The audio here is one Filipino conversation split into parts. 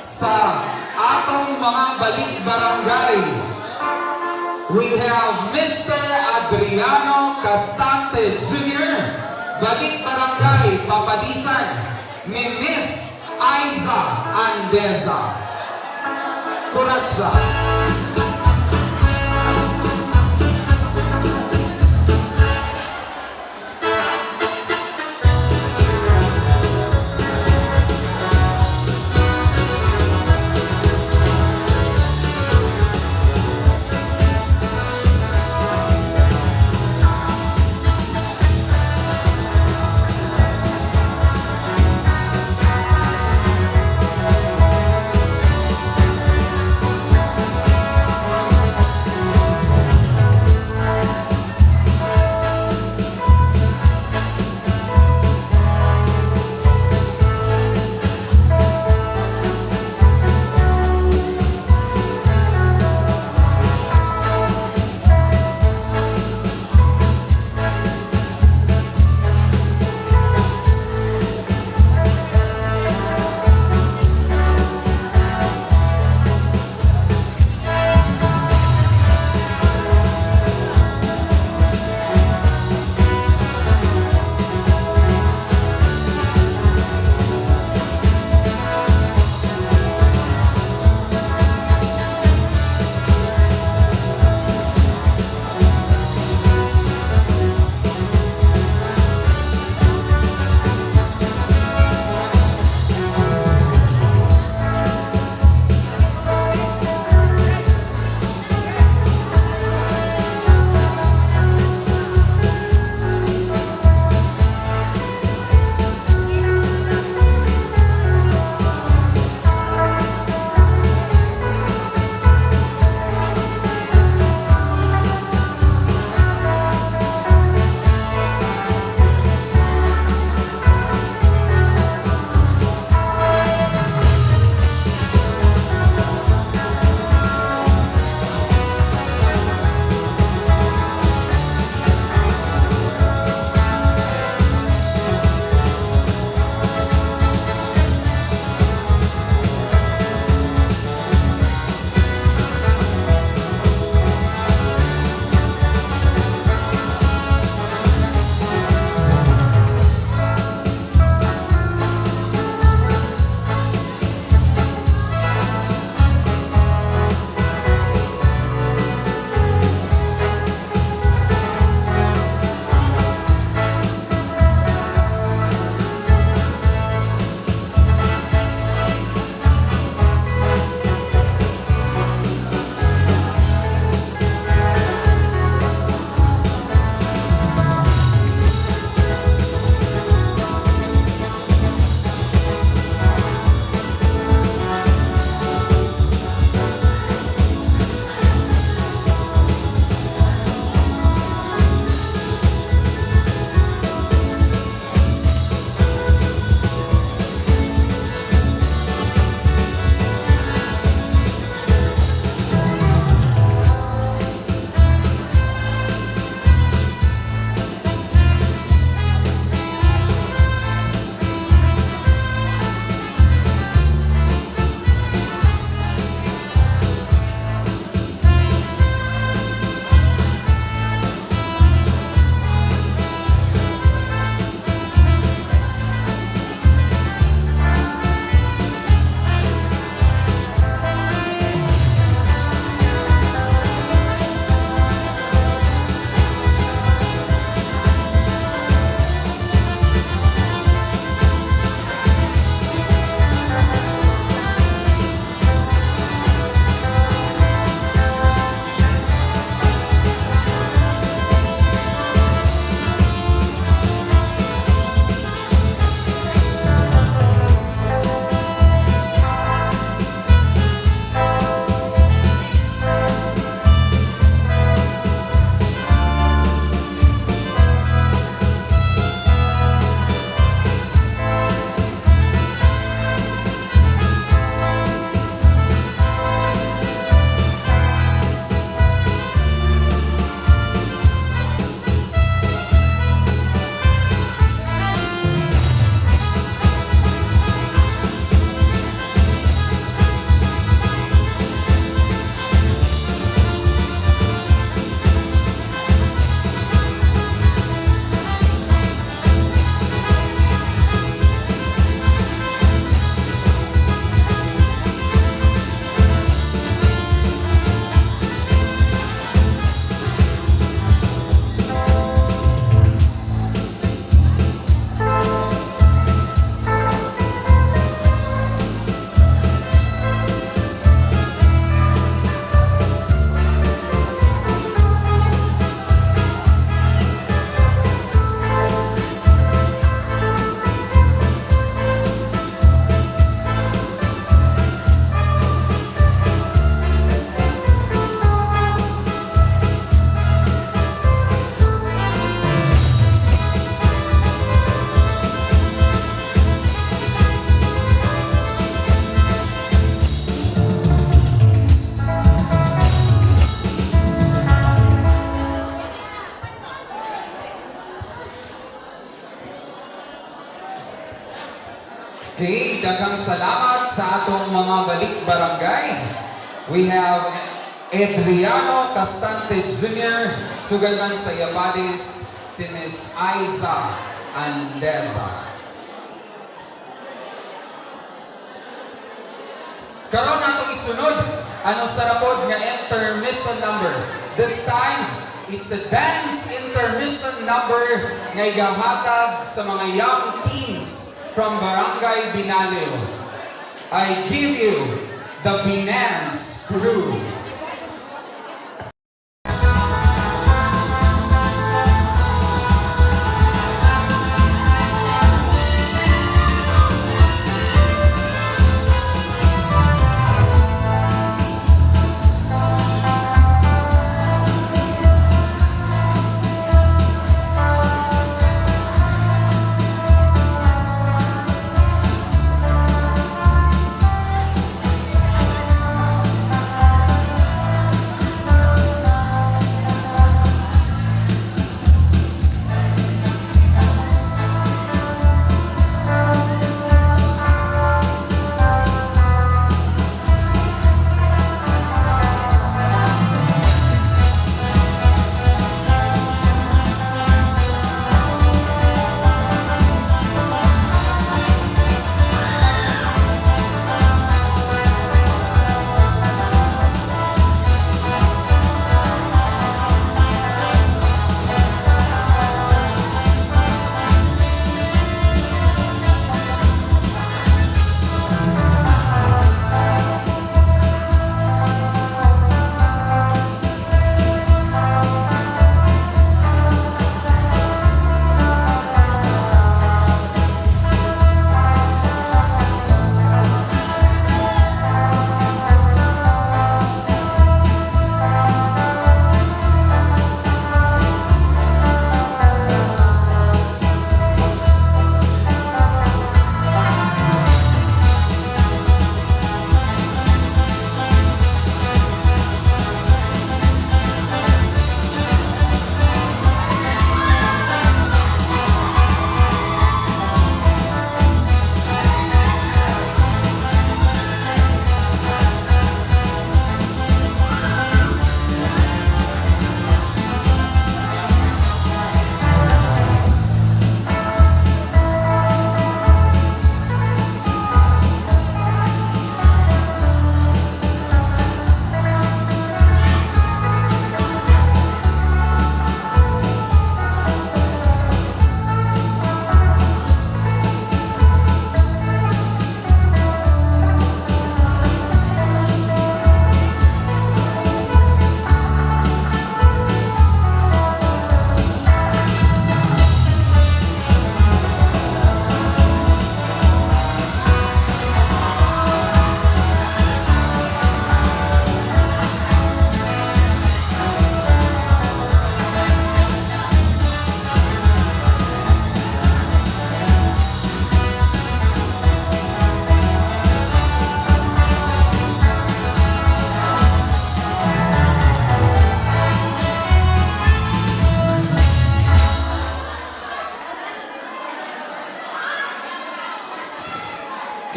sa atong mga balik barangay. We have Mr. Adriano Castante Jr., balik barangay Papadisan, ni Miss Aiza Andeza. KURATSA. daghang salamat sa atong mga balik barangay. We have Adriano Castante Jr. Sugad man sa Yabadis, si Miss Aiza Andeza. Karon natong isunod, ano sarapod nga intermission number. This time, it's a dance intermission number nga igahatag sa mga young teens from Barangay Binalio. I give you the Binance Crew.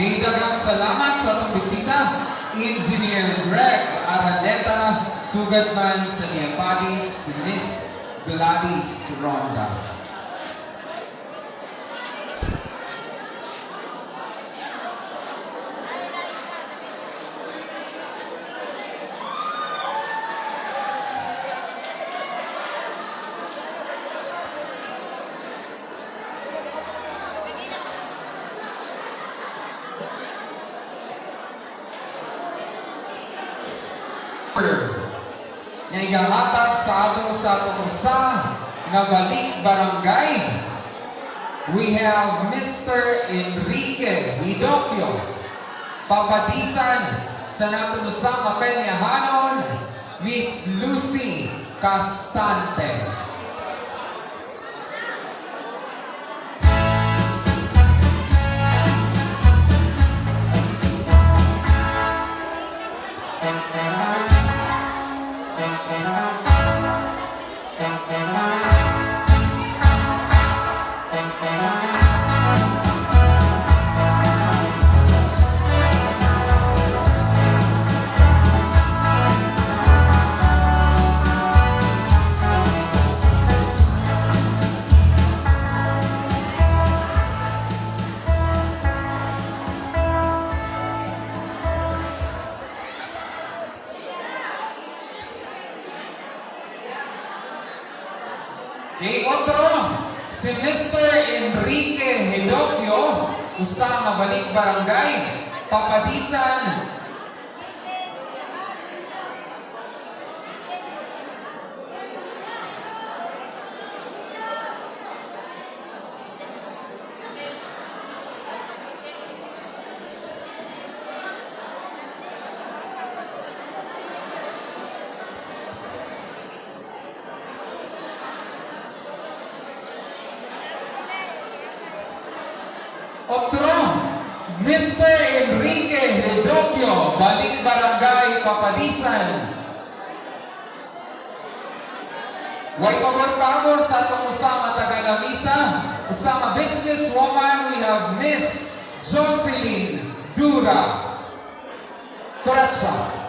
Kay daghang salamat sa atong bisita, Engineer Greg Araneta, sugad man sa Niapadis, Miss Gladys Ronda. Nga igahatag sa atong usa nga balik barangay. We have Mr. Enrique Hidokyo, papatisan sa natong usa nga Peñahanon, Miss Lucy Castante. Okay, otro, si Mr. Enrique Hedokyo, usa nga balik barangay, Papadisan. Otro, Mr. Enrique Hedokyo, balik barangay, Papadisan. Way pabor-pabor sa atong usama taga-lamisa, usama businesswoman, we have Miss Jocelyn Dura. KURATSA.